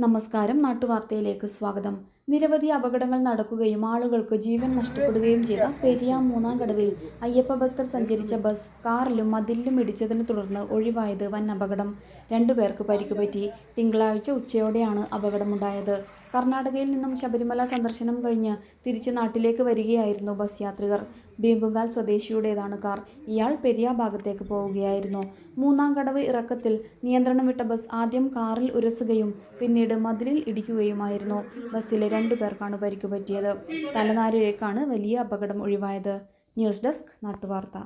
നമസ്കാരം. നാട്ടുവാർത്തയിലേക്ക് സ്വാഗതം. നിരവധി അപകടങ്ങൾ നടക്കുകയും ആളുകൾക്ക് ജീവൻ നഷ്ടപ്പെടുകയും ചെയ്ത പെരിയ മൂന്നാം കടവിൽ അയ്യപ്പ ഭക്തർ സഞ്ചരിച്ച ബസ് കാറിലും മതിലിലും ഇടിച്ചതിനെ തുടർന്ന് ഒഴിവായത് വൻ അപകടം. 2 പേർക്ക് പരിക്കുപറ്റി. തിങ്കളാഴ്ച ഉച്ചയോടെയാണ് അപകടമുണ്ടായത്. കർണാടകയിൽ നിന്നും ശബരിമല സന്ദർശനം കഴിഞ്ഞ് തിരിച്ച് നാട്ടിലേക്ക് വരികയായിരുന്നു ബസ് യാത്രികർ. ബേബുഗാൽ സ്വദേശിയുടേതാണ് കാർ. ഇയാൾ പെരിയ ഭാഗത്തേക്ക് പോവുകയായിരുന്നു. മൂന്നാം കടവ് ഇറക്കത്തിൽ നിയന്ത്രണം വിട്ട ബസ് ആദ്യം കാറിൽ ഉരസുകയും പിന്നീട് മതിലിൽ ഇടിക്കുകയുമായിരുന്നു. ബസ്സിലെ 2 പേർക്കാണ് പരിക്കുപറ്റിയത്. തലനാരിഴക്കാണ് വലിയ അപകടം ഒഴിവായത്. News desk നാട്ടുവാർത്ത.